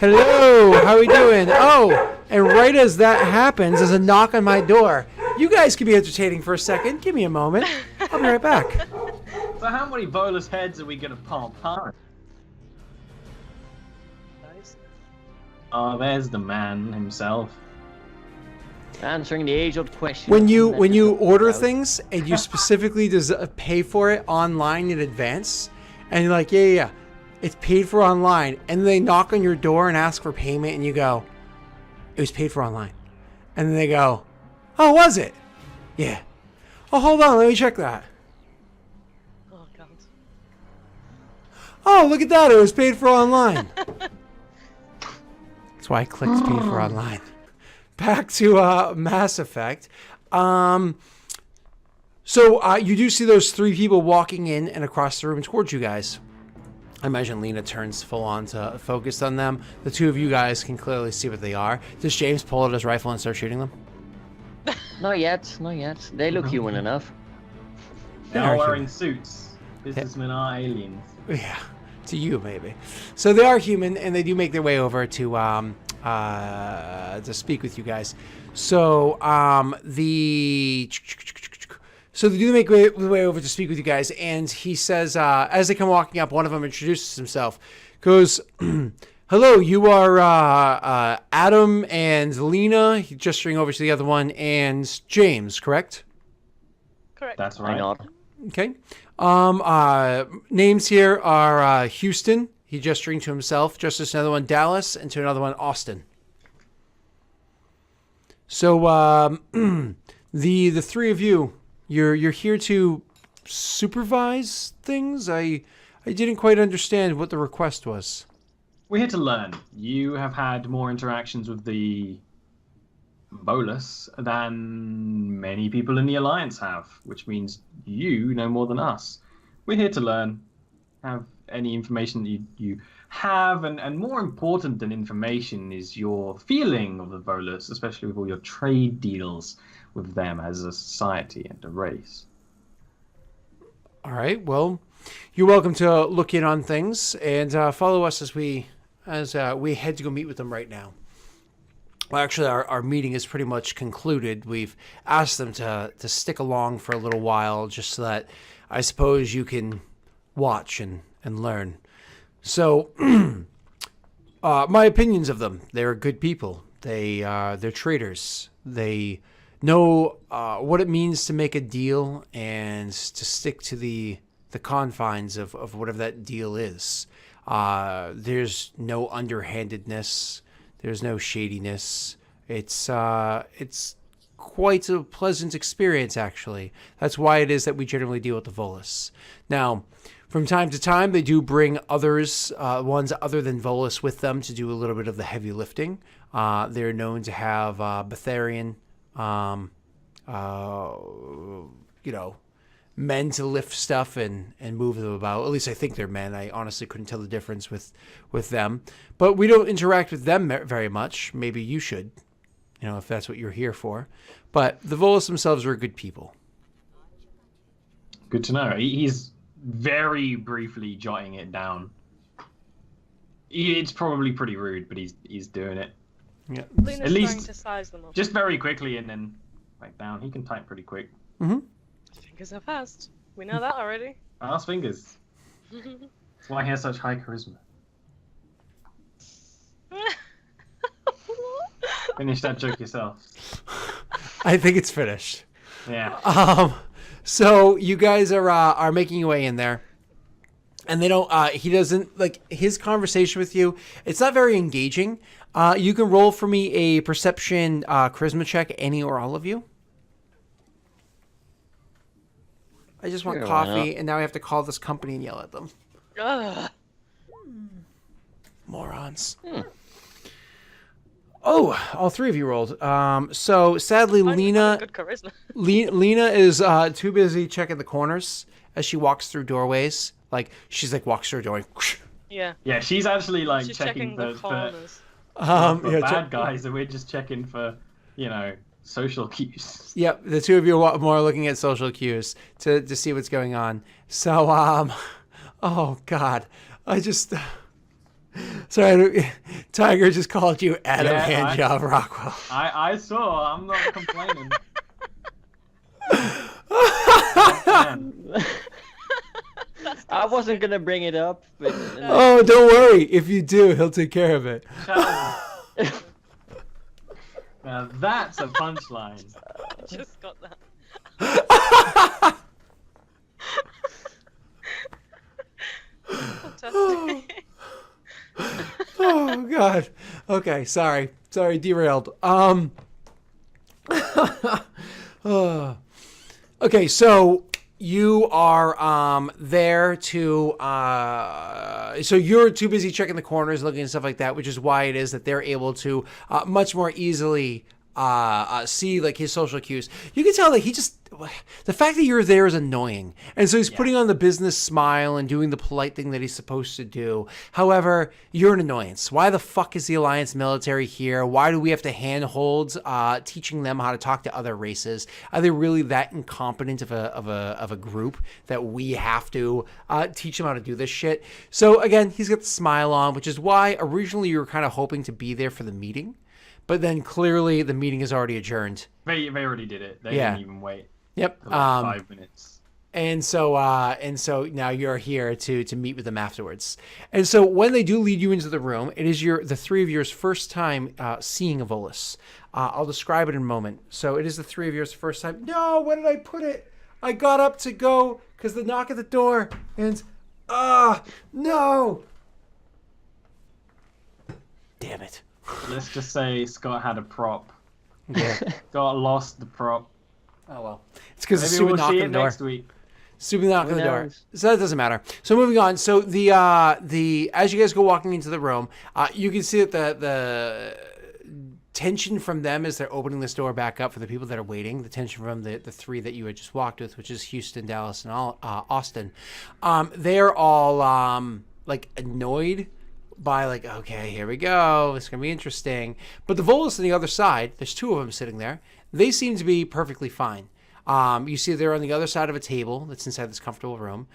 Hello, how are we doing? Oh, and right as that happens, there's a knock on my door. You guys can be entertaining for a second. Give me a moment. I'll be right back. So how many bolus heads are we gonna pump, huh? Nice. Oh, there's the man himself. Answering the age-old question. When you order things and you specifically pay for it online in advance, and you're like, yeah, it's paid for online, and they knock on your door and ask for payment, and you go, it was paid for online, and then they go, oh, was it? Yeah. Oh, hold on, let me check that. Oh god. Oh, look at that, it was paid for online. That's why I clicked paid for online. Back to Mass Effect. So you do see those three people walking in and across the room towards you guys. I imagine Lena turns full on to focus on them. The two of you guys can clearly see what they are. Does James pull out his rifle and start shooting them? Not yet, not yet. They look human enough. They're They are all wearing human. suits. Businessmen are aliens. Yeah, to you maybe. So they are human, and they do make their way over to speak with you guys. So they do make their way over to speak with you guys, and he says, as they come walking up, one of them introduces himself, goes, hello, you are Adam and Lena, gesturing over to the other one, and James, correct? Correct. That's Why right. not? Okay. Names here are Houston. He gesturing to himself. Just as another one, Dallas, and to another one, Austin. So the three of you, you're here to supervise things. I didn't quite understand what the request was. We're here to learn. You have had more interactions with the bolus than many people in the Alliance have, which means you know more than us. We're here to learn. Have any information that you have, and more important than information is your feeling of the bolus, especially with all your trade deals with them as a society and a race. All right. Well, you're welcome to look in on things and follow us as we head to go meet with them right now. Well, actually, our meeting is pretty much concluded. We've asked them to stick along for a little while, just so that I suppose you can watch and learn. So, my opinions of them: they're good people. They're traders. They know what it means to make a deal and to stick to the confines of whatever that deal is. There's no underhandedness. There's no shadiness. It's quite a pleasant experience, actually. That's why it is that we generally deal with the Volus. Now, from time to time, they do bring others, ones other than Volus, with them to do a little bit of the heavy lifting. They're known to have Betharian, men to lift stuff and move them about. At least I think they're men. I honestly couldn't tell the difference with them. But we don't interact with them very much. Maybe you should, if that's what you're here for. But the Volus themselves are good people. Good to know. He's very briefly jotting it down. It's probably pretty rude, but he's doing it. Yeah. Lena's At least trying to size them up. just very quickly and then back down. He can type pretty quick. Mm-hmm. Fingers are fast. We know that already. Fast fingers. That's why he has such high charisma. Finish that joke yourself. I think it's finished. Yeah. So you guys are making your way in there, and they don't. He doesn't like his conversation with you. It's not very engaging. You can roll for me a perception charisma check, any or all of you. I just want Sure, why coffee, not? and now I have to call this company and yell at them. Ugh. Morons. Oh, all three of you rolled. So sadly, Finally Lena. got good charisma. Lena is too busy checking the corners as she walks through doorways. She's walks through a door. Yeah. Yeah, she's actually She's checking the for corners. bad guys, and we're just checking for, social cues. Yep, the two of you are more looking at social cues to see what's going on. So, oh God, I just. Sorry, Tiger just called you Adam Yeah, Handjob Rockwell. I saw. I'm not complaining. Man. I wasn't gonna bring it up, but Oh, don't worry. If you do, he'll take care of it. Now that's a punchline. Just got that. Fantastic. Oh God. Okay, sorry, derailed. Okay, so you are there to so you're too busy checking the corners, looking at stuff like that, which is why it is that they're able to much more easily see like his social cues. You can tell that he just, the fact that you're there is annoying, and so he's putting on the business smile and doing the polite thing that he's supposed to do. However, you're an annoyance. Why the fuck is the Alliance military here? Why do we have to handhold teaching them how to talk to other races? Are they really that incompetent of a group that we have to teach them how to do this shit? So again, he's got the smile on, which is why originally you were kind of hoping to be there for the meeting. But then clearly the meeting is already adjourned. They already did it. They didn't even wait. Yep. For like 5 minutes. And so now you're here to meet with them afterwards. And so when they do lead you into the room, it is the three of yours first time seeing a Volus. I'll describe it in a moment. So it is the three of yours first time. No, where did I put it? I got up to go because the knock at the door and no. Damn it. Let's just say Scott had a prop. Yeah. Scott lost the prop. Oh well. It's because Maybe stupid we'll knock see at it the door. next week. Stupid knock on Who the door. knows? So that doesn't matter. So moving on. So the as you guys go walking into the room, you can see that the tension from them as they're opening this door back up for the people that are waiting. The tension from the three that you had just walked with, which is Houston, Dallas, and Austin. They're all like annoyed by like, okay, here we go. It's gonna be interesting. But the Volus on the other side, there's two of them sitting there. They seem to be perfectly fine. You see they're on the other side of a table that's inside this comfortable room.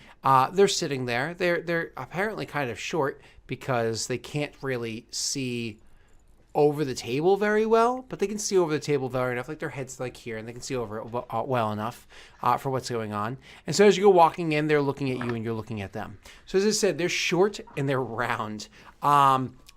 They're sitting there. They're apparently kind of short because they can't really see over the table very well, but they can see over the table very enough. Like their head's like here, and they can see over it well enough for what's going on. And so as you go walking in, they're looking at you, and you're looking at them. So as I said, they're short and they're round.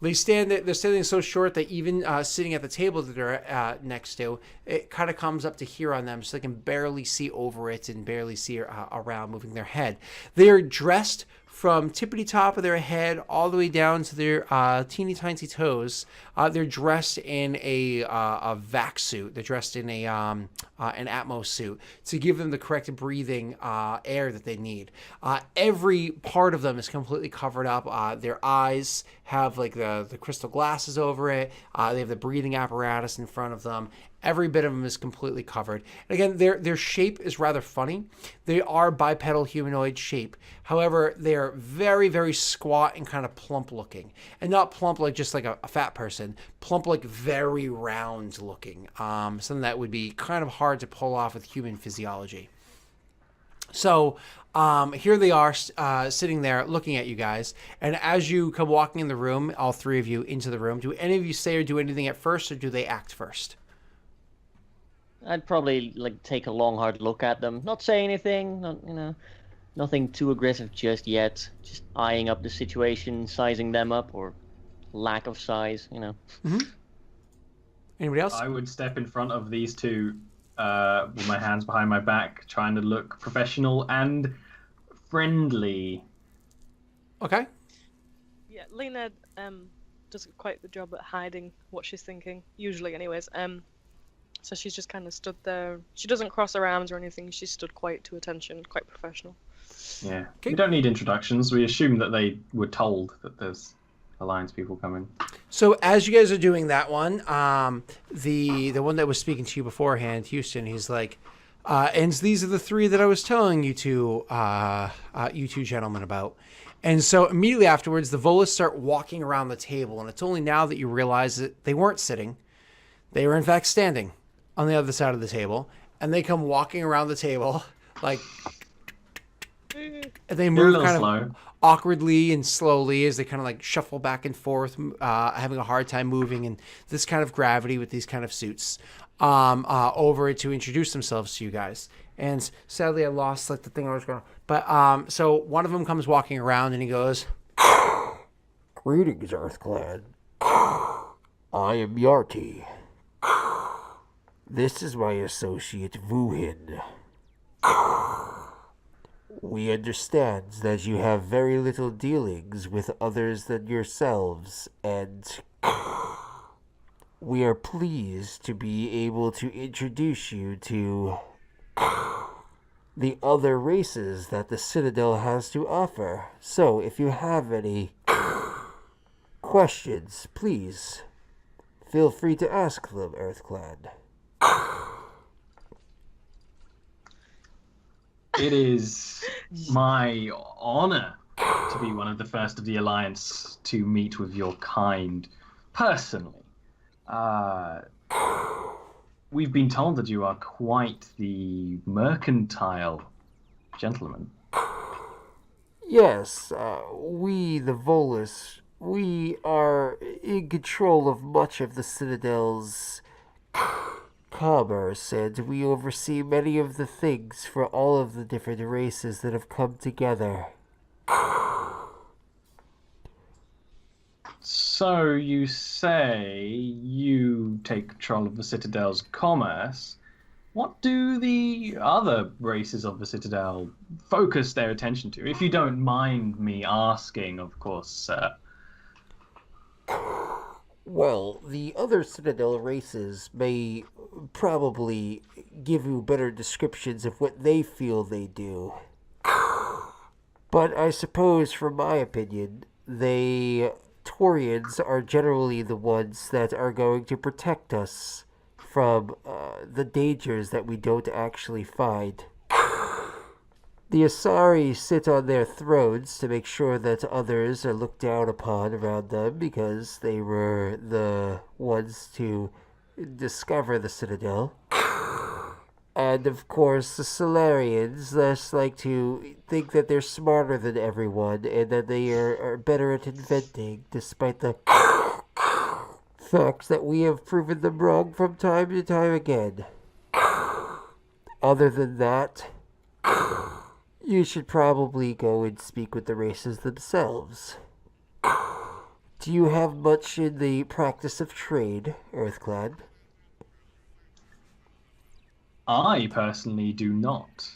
They're standing so short that even sitting at the table that they're next to, it kind of comes up to here on them, so they can barely see over it and barely see around moving their head. They are dressed from tippity top of their head all the way down to their teeny tiny toes. They're dressed in a vac suit. They're dressed in an Atmos suit to give them the correct breathing air that they need. Every part of them is completely covered up. Their eyes have like the crystal glasses over it. They have the breathing apparatus in front of them. Every bit of them is completely covered. And again, their shape is rather funny. They are bipedal humanoid shape. However, they are very, very squat and kind of plump looking. And not plump like just like a fat person. Plump like very round looking. Something that would be kind of hard to pull off with human physiology. So here they are sitting there looking at you guys. And as you come walking in the room, all three of you into the room, do any of you say or do anything at first, or do they act first? I'd probably like take a long hard look at them, not say anything, nothing too aggressive just yet. Just eyeing up the situation, sizing them up, or lack of size, Mm-hmm. Anybody else? I would step in front of these two with my hands behind my back, trying to look professional and friendly. Okay. Yeah, Lena does quite the job at hiding what she's thinking, usually anyways. So she's just kind of stood there. She doesn't cross her arms or anything. She's stood quite to attention, quite professional. Yeah. Okay. We don't need introductions. We assume that they were told that there's Alliance people coming. So as you guys are doing that one, the one that was speaking to you beforehand, Houston, he's like, and these are the three that I was telling you two gentlemen about. And so immediately afterwards, the Volus start walking around the table, and it's only now that you realize that they weren't sitting. They were in fact standing on the other side of the table, and they come walking around the table, like, and they move kind of awkwardly and slowly as they kind of like shuffle back and forth, having a hard time moving in this kind of gravity with these kind of suits, over to introduce themselves to you guys. And sadly, I lost like the thing I was going. But so one of them comes walking around and he goes, Greetings, EarthClan. I am Yarty. This is my associate Vuhin. We understand that you have very little dealings with others than yourselves, and we are pleased to be able to introduce you to the other races that the Citadel has to offer. So, if you have any questions, please feel free to ask them, EarthClan. It is my honor to be one of the first of the Alliance to meet with your kind personally. We've been told that you are quite the mercantile gentleman. Yes, we, the Volus, we are in control of much of the Citadel's commerce, and we oversee many of the things for all of the different races that have come together. So you say you take control of the Citadel's commerce. What do the other races of the Citadel focus their attention to? If you don't mind me asking, of course, sir. Well, the other Citadel races may probably give you better descriptions of what they feel they do. But I suppose, from my opinion, Taurians are generally the ones that are going to protect us from the dangers that we don't actually find. The Asari sit on their thrones to make sure that others are looked down upon around them because they were the ones to discover the Citadel. And of course, the Solarians just like to think that they're smarter than everyone and that they are better at inventing, despite the fact that we have proven them wrong from time to time again. Other than that, you should probably go and speak with the races themselves. Do you have much in the practice of trade, EarthClan? I personally do not.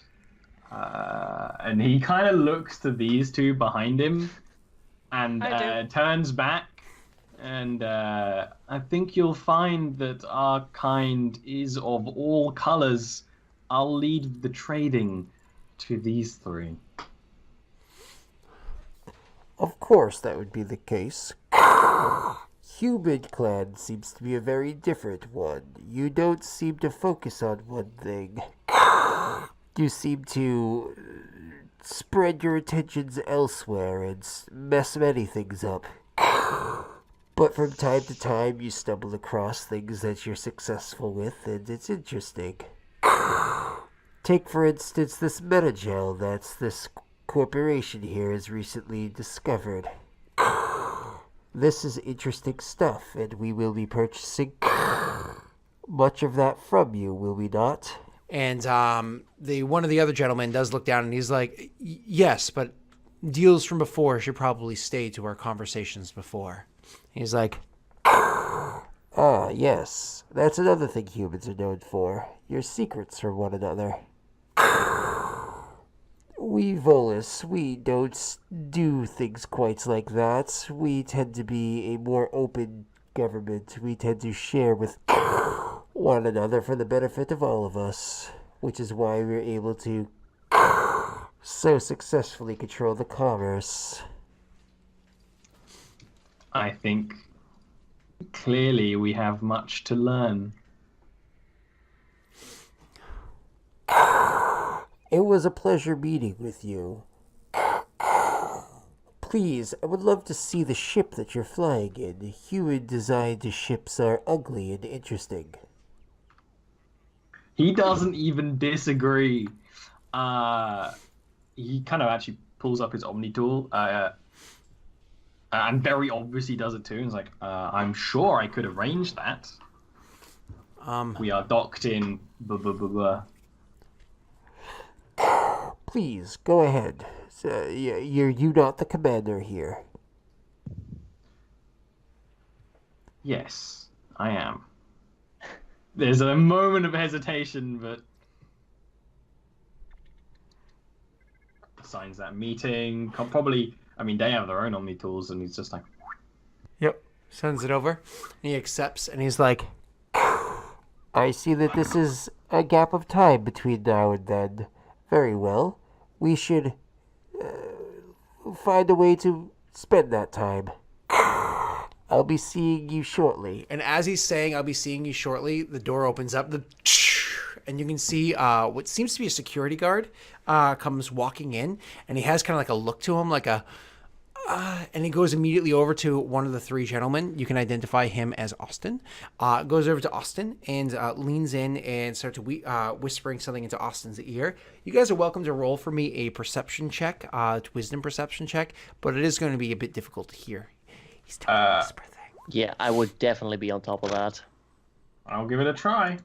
And he kind of looks to these two behind him and turns back. And I think you'll find that our kind is of all colors. I'll lead the trading to these three. Of course that would be the case. Human clan seems to be a very different one. You don't seem to focus on one thing. You seem to spread your attentions elsewhere and mess many things up. But from time to time you stumble across things that you're successful with, and it's interesting. Take, for instance, this metagel that this corporation here has recently discovered. This is interesting stuff, and we will be purchasing much of that from you, will we not? And one of the other gentlemen does look down and he's like, yes, but deals from before should probably stay to our conversations before. He's like, Ah, yes. That's another thing humans are known for. Your secrets from one another. We Volus, we don't do things quite like that. We tend to be a more open government. We tend to share with one another for the benefit of all of us, which is why we're able to so successfully control the commerce. I think clearly we have much to learn. It was a pleasure meeting with you. Please, I would love to see the ship that you're flying in. Human-designed ships are ugly and interesting. He doesn't even disagree. He kind of actually pulls up his Omni tool, and very obviously does it too. And is like, I'm sure I could arrange that. We are docked in. Blah, blah, blah, blah. Please, go ahead. You're not the commander here. Yes, I am. There's a moment of hesitation, but signs that meeting. Probably, I mean, they have their own Omni tools, and he's just like, Yep. Sends it over. And he accepts, and he's like, I see that this is a gap of time between now and then. Very well. We should find a way to spend that time. I'll be seeing you shortly. and as he's saying, I'll be seeing you shortly, the door opens up, and you can see what seems to be a security guard comes walking in, and he has kind of like a look to him, like and he goes immediately over to one of the three gentlemen. You can identify him as Austin. Goes over to Austin and leans in and starts whispering something into Austin's ear. You guys are welcome to roll for me a perception check, wisdom perception check, but it is going to be a bit difficult to hear. He's doing a whisper thing. Yeah, I would definitely be on top of that. I'll give it a try.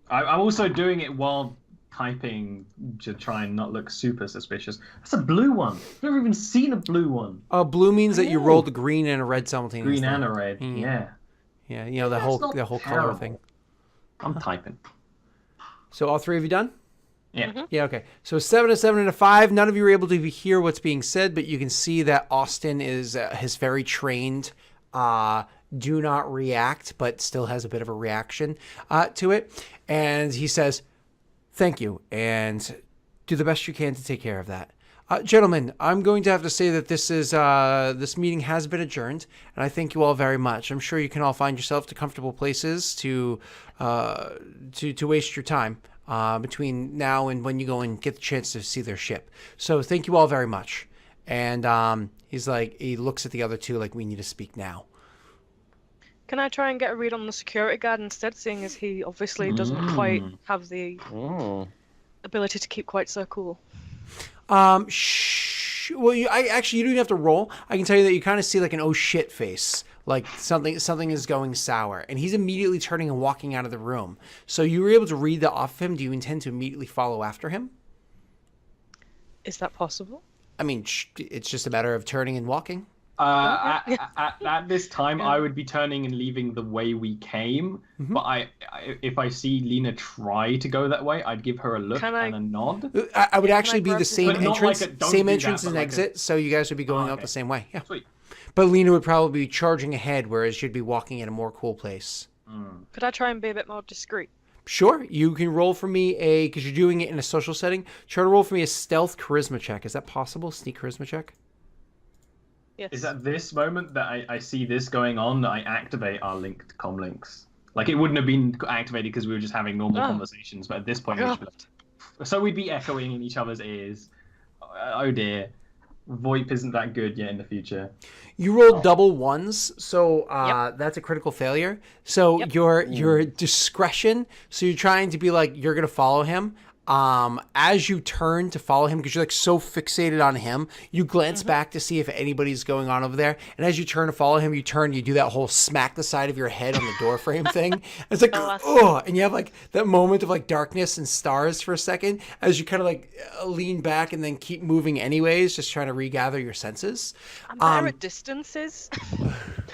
I'm also doing it while typing to try and not look super suspicious. That's a blue one. I've never even seen a blue one. Blue means that you rolled a green and a red simultaneously. Green and a red. Yeah. Yeah, you know, the whole color terrible. thing. I'm typing. So all three of you done? Yeah. Yeah, okay. So 7 and 7 and a 5. None of you are able to hear what's being said, but you can see that Austin is very trained. Do not react, but still has a bit of a reaction to it. And he says, thank you, and do the best you can to take care of that. Gentlemen, I'm going to have to say that this meeting has been adjourned, and I thank you all very much. I'm sure you can all find yourself to comfortable places to waste your time between now and when you go and get the chance to see their ship. So thank you all very much. And he looks at the other two like, we need to speak now. Can I try and get a read on the security guard instead, seeing as he obviously doesn't quite have the ability to keep quite so cool? Well, you don't even have to roll. I can tell you that you kind of see like an oh shit face, like something is going sour, and he's immediately turning and walking out of the room. So you were able to read that off of him. Do you intend to immediately follow after him? Is that possible? I mean, it's just a matter of turning and walking. At this time, I would be turning and leaving the way we came. But if I see Lena try to go that way, I'd give her a look and a nod. I would actually be the same But not entrance, like a, "Don't same do entrance that," and but like exit. So you guys would be going out okay. the same way. Yeah. Sweet. But Lena would probably be charging ahead, whereas you'd be walking in a more cool place. Could I try and be a bit more discreet? Sure, you can roll for me because you're doing it in a social setting. Try to roll for me a stealth charisma check. Is that possible? Sneak charisma check. Yes. Is at this moment that I see this going on that I activate our linked comlinks? Like, it wouldn't have been activated because we were just having normal conversations, but at this point, we'd be echoing in each other's ears. Oh dear. VoIP isn't that good yet in the future. You rolled double ones, so that's a critical failure. So your discretion, so you're trying to be like, you're going to follow him. As you turn to follow him, because you're like so fixated on him, you glance back to see if anybody's going on over there. And as you turn to follow him, you do that whole smack the side of your head on the door frame thing. It's like, oh, and you have like that moment of like darkness and stars for a second as you kind of like lean back and then keep moving anyways, just trying to regather your senses. I'm better at distances.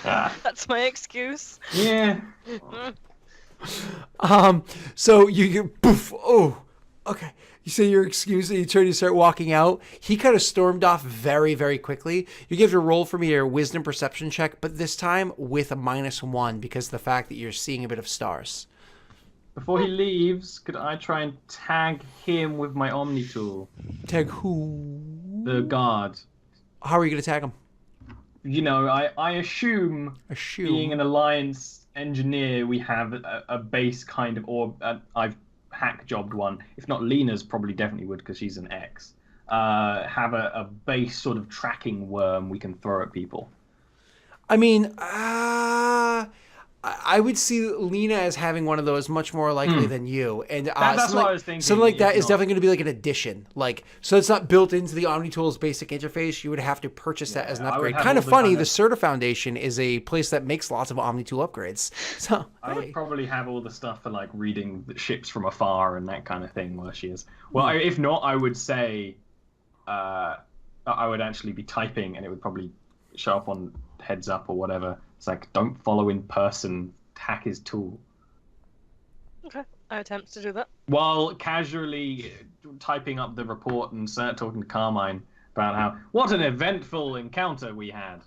That's my excuse. Yeah. So you poof, oh. Okay, you say your excuse and you turn, you start walking out. He kind of stormed off very, very quickly. You give your roll for me your wisdom perception check, but this time with a -1 because of the fact that you're seeing a bit of stars. Before he leaves, could I try and tag him with my Omni tool? Tag who? The guard. How are you going to tag him? You know, I assume being an Alliance engineer, we have a base kind of, or I've hack jobbed one. If not, Lena's probably definitely would because she's an X. Have a base sort of tracking worm we can throw at people. I mean, I would see Lena as having one of those much more likely than you, and That's something what like, I was thinking, something like that if is not. definitely going to be like an addition. Like, so it's not built into the OmniTools basic interface. You would have to purchase that as an I would upgrade. have Kind all of the funny. kind The of- Certa Foundation is a place that makes lots of OmniTool upgrades. So I would hey. probably have all the stuff for like reading the ships from afar and that kind of thing where she is. Well, if not, I would say I would actually be typing and it would probably show up on heads up or whatever. It's like, don't follow in person, hack his tool. Okay, I attempt to do that. While casually typing up the report and talking to Carmine about how, what an eventful encounter we had.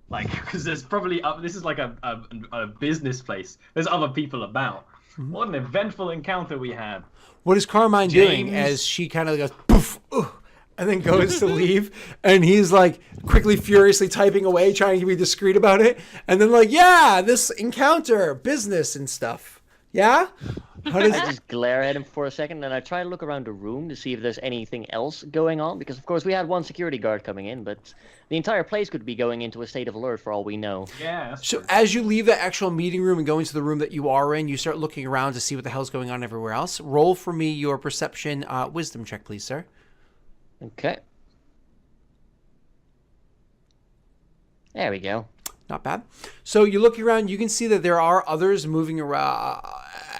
Like, because there's probably, this is like a business place. There's other people about. What an eventful encounter we had. What is Carmine doing James- as she kind of goes poof, and then goes to leave, and he's like quickly, furiously typing away, trying to be discreet about it, and then like, yeah, this encounter, business and stuff. Yeah? How does I just glare at him for a second, and I try to look around the room to see if there's anything else going on. Because of course we had one security guard coming in, but the entire place could be going into a state of alert for all we know. Yeah. That's So true. as you leave the actual meeting room and go into the room that you are in, you start looking around to see what the hell's going on everywhere else. Roll for me your perception wisdom check, please, sir. Okay. There we go. Not bad. So you look around, you can see that there are others moving around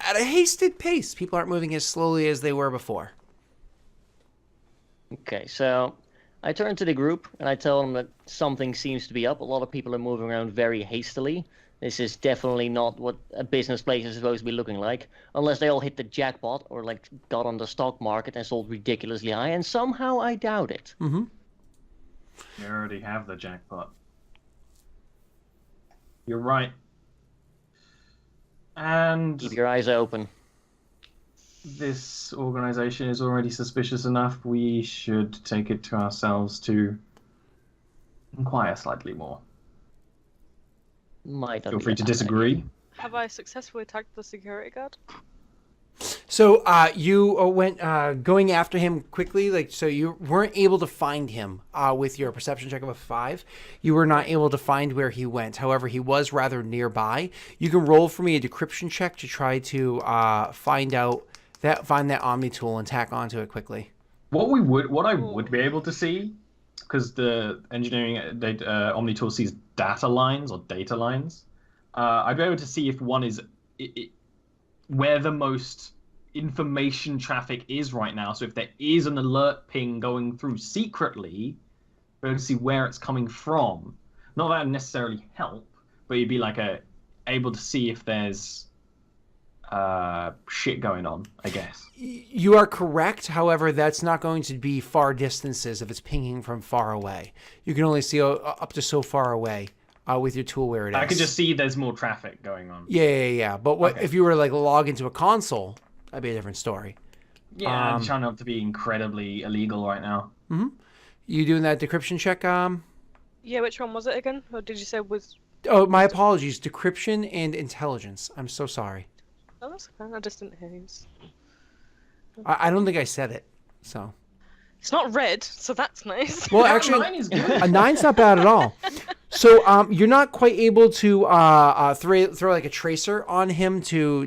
at a hasted pace. People aren't moving as slowly as they were before. Okay, so I turn to the group and I tell them that something seems to be up. A lot of people are moving around very hastily. This is definitely not what a business place is supposed to be looking like, unless they all hit the jackpot or like got on the stock market and sold ridiculously high, and somehow I doubt it. You already have the jackpot. You're right. And Keep your eyes open. this organization is already suspicious enough. We should take it to ourselves to inquire slightly more. Might not Feel be free a to bad disagree. Have I successfully attacked the security guard? So you went going after him quickly, like so you weren't able to find him with your perception check of a 5. You were not able to find where he went. However, he was rather nearby. You can roll for me a decryption check to try to find that Omni tool and tack onto it quickly. What I would be able to see, because the engineering OmniTool sees data lines or data lines, I'd be able to see if one is where the most information traffic is right now. So if there is an alert ping going through secretly, be able to see where it's coming from. Not that would necessarily help, but you'd be like able to see if there's shit going on, I guess. You are correct. However, that's not going to be far distances if it's pinging from far away. You can only see up to so far away with your tool where it is. I could just see there's more traffic going on. Yeah. But what Okay. if you were to like log into a console? That'd be a different story. Yeah, I'm trying not to be incredibly illegal right now. You doing that decryption check? Yeah, which one was it again? Or did you say was... Oh, my apologies. Decryption and intelligence. I'm so sorry. Oh, that's okay. I just didn't hear you. I don't think I said it. So. It's not red, so that's nice. Well, Mine actually, is good. a 9's not bad at all. So you're not quite able to throw like a tracer on him to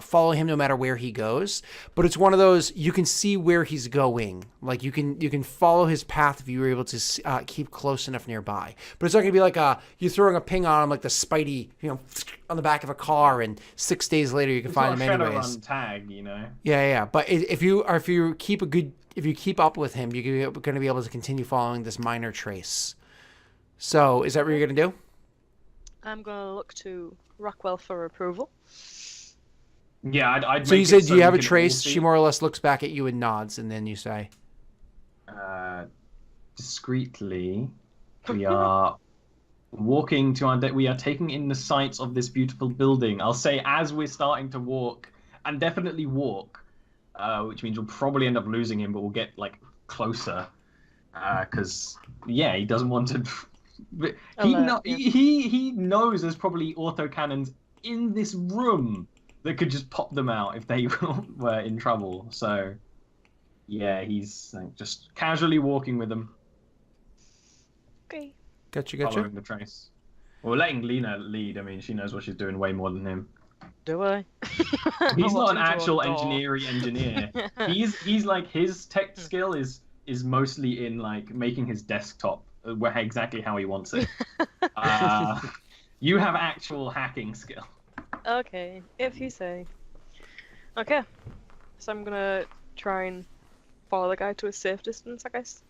follow him no matter where he goes. But it's one of those you can see where he's going. Like you can follow his path if you were able to keep close enough nearby. But it's not gonna be like you throwing a ping on him like the Spidey, on the back of a car, and 6 days later you can It's find not him a anyways. Shadowrun tag, you know. Yeah. But if you keep up with him, you're going to be able to continue following this minor trace. So, is that what you're going to do? I'm going to look to Rockwell for approval. Yeah, I'd So make you it said, do so you have a we can all trace? see. She more or less looks back at you and nods, and then you say, Discreetly, we are walking to we are taking in the sights of this beautiful building. I'll say as we're starting to walk, and definitely walk, which means we'll probably end up losing him, but we'll get like closer, because he doesn't want to. He knows there's probably autocannons in this room that could just pop them out if they were in trouble. So yeah, he's just casually walking with them. Okay. Gotcha. Following the trace. Well, letting Lena lead. I mean, she knows what she's doing way more than him. Do I? He's not an Watching actual door. engineer. He's like his tech skill is mostly in like making his desktop where exactly how he wants it. You have actual hacking skill. Okay, if you say. Okay, so I'm gonna try and follow the guy to a safe distance, I guess.